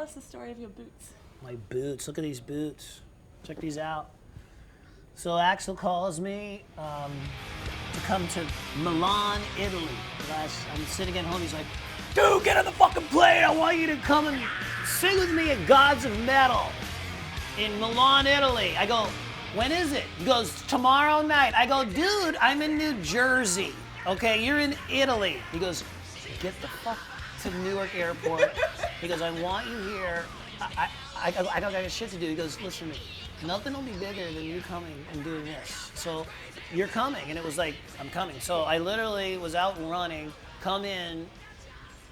us the story of your boots. My boots. Look at these boots. Check these out. So Axel calls me to come to Milan, Italy. I'm sitting at home. He's like, dude, get on the fucking plane. I want you to come and sing with me at Gods of Metal in Milan, Italy. I go, when is it? He goes, tomorrow night. I go, dude, I'm in New Jersey. Okay, you're in Italy. He goes, get the fuck to Newark Airport. He goes, I want you here. I got shit to do. He goes, listen to me. Nothing will be bigger than you coming and doing this. So you're coming. And it was like, I'm coming. So I literally was out running, come in,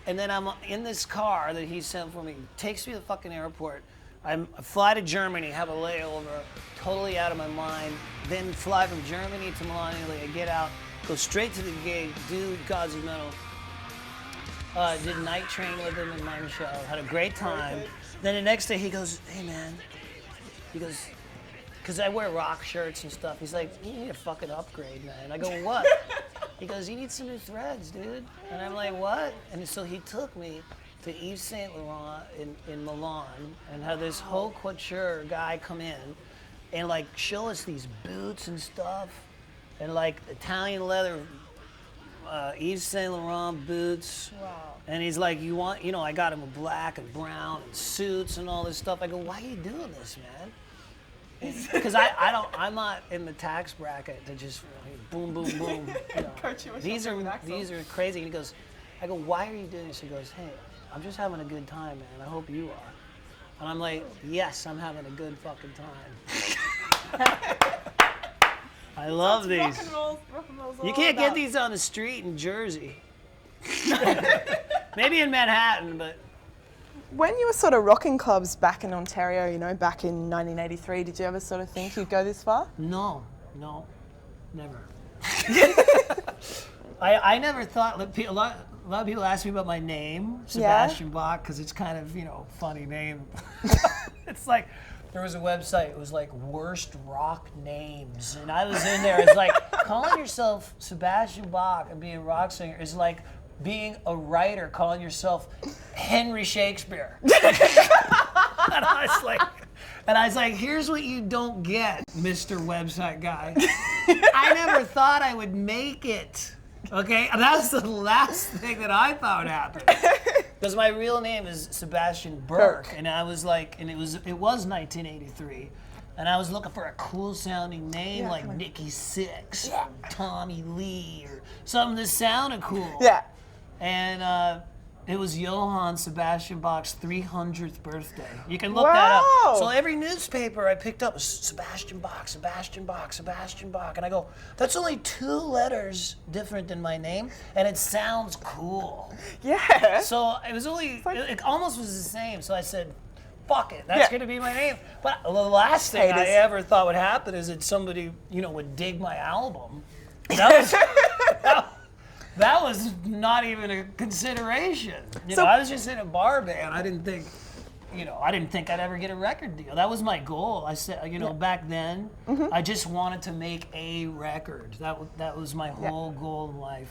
and then I'm in this car that he sent for me. Takes me to the fucking airport. I fly to Germany, have a layover, totally out of my mind. Then fly from Germany to Milan, Italy. I get out, go straight to the gig, do Gods of Metal. Did Night Train with him in my show. Had a great time. Then the next day he goes, hey man, he goes, because I wear rock shirts and stuff. He's like, you need a fucking upgrade, man. I go, what? He goes, you need some new threads, dude. And I'm like, what? And so he took me to Yves Saint Laurent in Milan and had this haute couture guy come in and like show us these boots and stuff and like Italian leather Yves Saint Laurent boots. Wow. And he's like, I got him a black and brown and suits and all this stuff. I go, why are you doing this, man? Because I'm not in the tax bracket to just boom, boom, boom. These are crazy. And he goes, I go, why are you doing this? He goes, hey, I'm just having a good time, man. I hope you are. And I'm like, yes, I'm having a good fucking time. I love these. Rock and roll's You can't get these on the street in Jersey. Maybe in Manhattan, but. When you were sort of rocking clubs back in Ontario, back in 1983, did you ever sort of think you'd go this far? No, never. I never thought, a lot of people ask me about my name, Sebastian Bach, because it's kind of, funny name. It's like, there was a website, it was like worst rock names. And I was in there, it's like, calling yourself Sebastian Bach and being a rock singer is like being a writer, calling yourself Henry Shakespeare. And I was like, here's what you don't get, Mr. Website Guy. I never thought I would make it. Okay, and that was the last thing that I thought happened. Because my real name is Sebastian Burke, and I was like, and it was 1983, and I was looking for a cool sounding name like Nikki Sixx, or Tommy Lee, or something that sounded cool. Yeah. And it was Johann Sebastian Bach's 300th birthday. You can look that up. So every newspaper I picked up was Sebastian Bach, Sebastian Bach, Sebastian Bach. And I go, that's only 2 letters different than my name, and it sounds cool. Yeah. So it was it almost was the same. So I said, fuck it, that's gonna be my name. But the last thing I ever thought would happen is that somebody, would dig my album. That was not even a consideration. I was just in a bar band. I didn't think I'd ever get a record deal. That was my goal. I said, back then, I just wanted to make a record. That was my whole goal in life.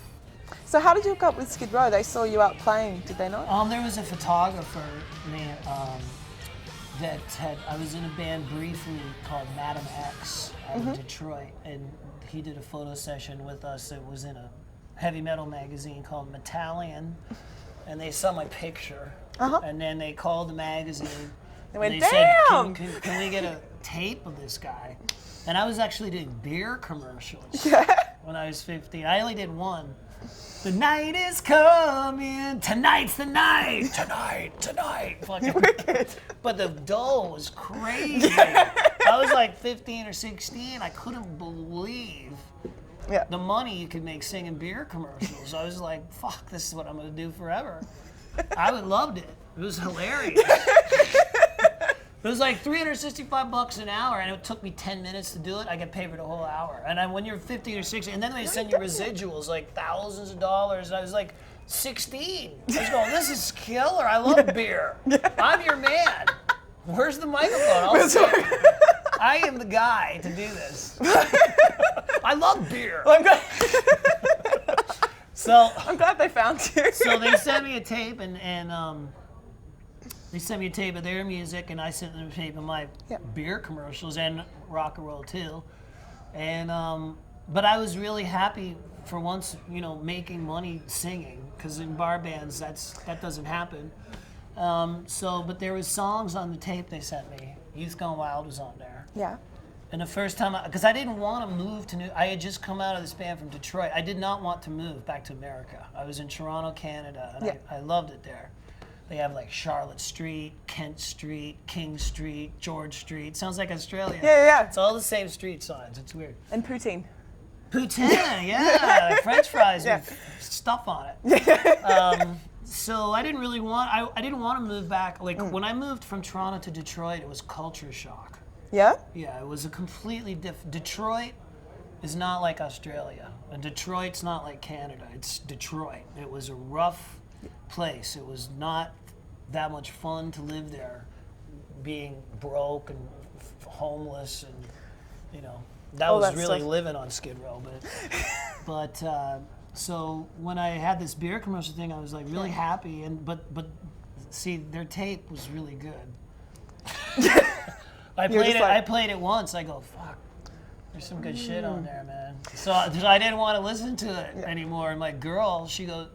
So how did you hook up with Skid Row? They saw you out playing, did they not? There was a photographer named, I was in a band briefly called Madam X out of Detroit, and he did a photo session with us. It was in a heavy metal magazine called Metallian, and they saw my picture, and then they called the magazine. They went, damn! Said, can we get a tape of this guy? And I was actually doing beer commercials when I was 15. I only did one. The night is coming, tonight's the night, tonight. Fucking wicked. But the dough was crazy. I was like 15 or 16. I couldn't believe the money you could make singing beer commercials. I was like, fuck, this is what I'm gonna do forever. I loved it. It was hilarious. It was like $365 an hour, and it took me 10 minutes to do it. I get paid for the whole hour. And when you're 15 or 16, and then they send you residuals, like thousands of dollars. And I was like 16. I was going, this is killer. I love beer. I'm your man. Where's the microphone? I am the guy to do this. I love beer. So I'm glad they found you. So they sent me a tape, and They sent me a tape of their music, and I sent them a tape of my beer commercials and rock and roll too. And but I was really happy for once, you know, making money singing, because in bar bands that doesn't happen. But there was songs on the tape they sent me. Youth Gone Wild was on there. Yeah. And the first time, because I didn't want to move to I had just come out of this band from Detroit. I did not want to move back to America. I was in Toronto, Canada, and I loved it there. They have like Charlotte Street, Kent Street, King Street, George Street. Sounds like Australia. Yeah. It's all the same street signs. It's weird. And poutine. Poutine, yeah. French fries with stuff on it. So I didn't really want, I didn't want to move back. Like when I moved from Toronto to Detroit, it was culture shock. Yeah? Yeah, it was a completely different, Detroit is not like Australia. And Detroit's not like Canada. It's Detroit. It was a rough place. It was not that much fun to live there, being broke and homeless, and you know, that was really stuff. living on Skid Row. But so when I had this beer commercial thing, I was like really happy, and but see, their tape was really good. I played it once. I go, fuck, there's some good shit on there, man. So I didn't want to listen to it anymore. And my girl, she goes,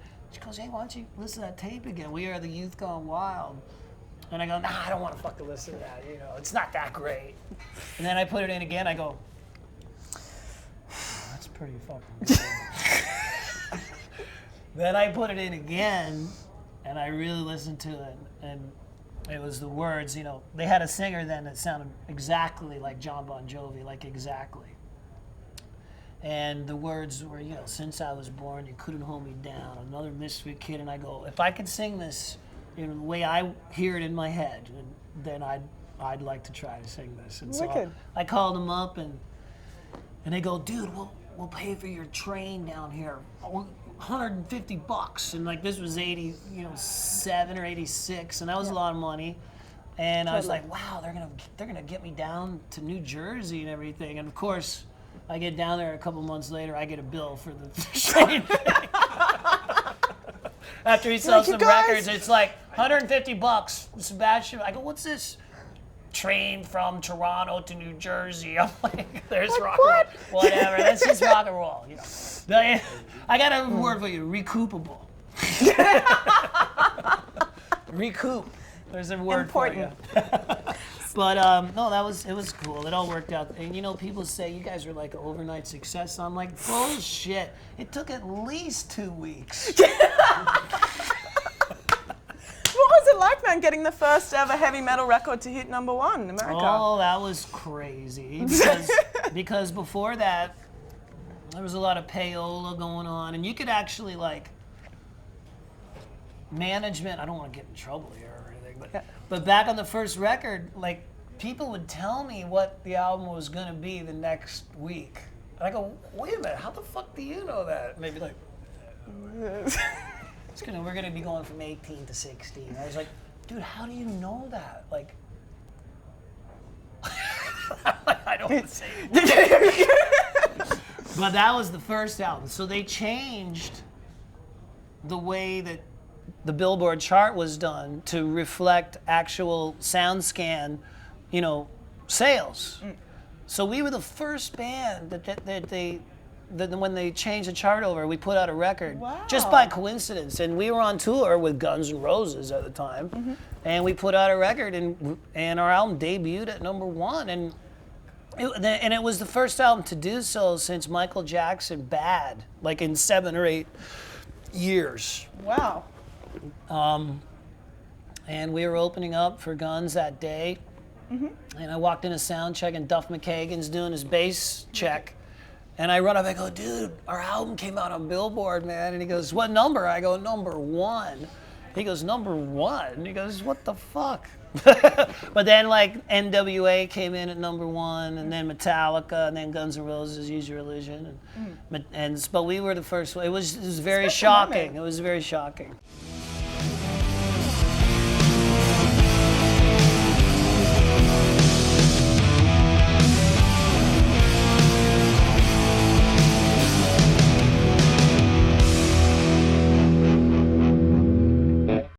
hey, why don't you listen to that tape again? We Are the Youth Gone Wild. And I go, nah, I don't want to fucking listen to that. You know, it's not that great. And then I put it in again. I go, that's pretty fucking good. Then I put it in again, and I really listened to it. And it was the words, you know, they had a singer then that sounded exactly like John Bon Jovi, like exactly. And the words were, you know, since I was born, you couldn't hold me down, another misfit kid. And I go, if I could sing this, you know, the way I hear it in my head, then I'd like to try to sing this. And so I called them up, and they go, dude, we'll pay for your train down here. $150, and like this was 87 or 86, and that was a lot of money. And I was like, wow, they're gonna get me down to New Jersey and everything. And of course, I get down there a couple months later, I get a bill for the train thing. After he sells some records, it's like $150. Sebastian, I go, what's this? Train from Toronto to New Jersey. I'm like, there's rock and roll. Whatever, that's just rock and roll, you know. I got a word for you, recoupable. Recoup. There's a word for you. But no, it was cool. It all worked out. And you know, people say you guys are like an overnight success. I'm like, bullshit. It took at least 2 weeks. What was it like, man, getting the first ever heavy metal record to hit #1 in America? Oh, that was crazy. Because before that, there was a lot of payola going on, and you could actually, like, management, I don't want to get in trouble here or anything, but back on the first record, like, people would tell me what the album was going to be the next week. And I go, wait a minute, how the fuck do you know that? And they'd be like, we're going to be going from 18 to 16. I was like, dude, how do you know that? Like, I don't want to say it. But that was the first album. So they changed the way that the Billboard chart was done to reflect actual SoundScan, you know, sales. So we were the first band that when they changed the chart over, we put out a record just by coincidence. And we were on tour with Guns N' Roses at the time, and we put out a record, and our album debuted at #1. And it was the first album to do so since Michael Jackson Bad, like in 7 or 8 years. Wow. And we were opening up for Guns that day. And I walked in a sound check, and Duff McKagan's doing his bass check. And I run up, I go, dude, our album came out on Billboard, man. And he goes, what number? I go, #1. He goes, #1? He goes, what the fuck? But then, like, NWA came in at #1, and then Metallica, and then Guns N' Roses, Use Your Illusion. But we were the first one. It was very shocking. It was very shocking.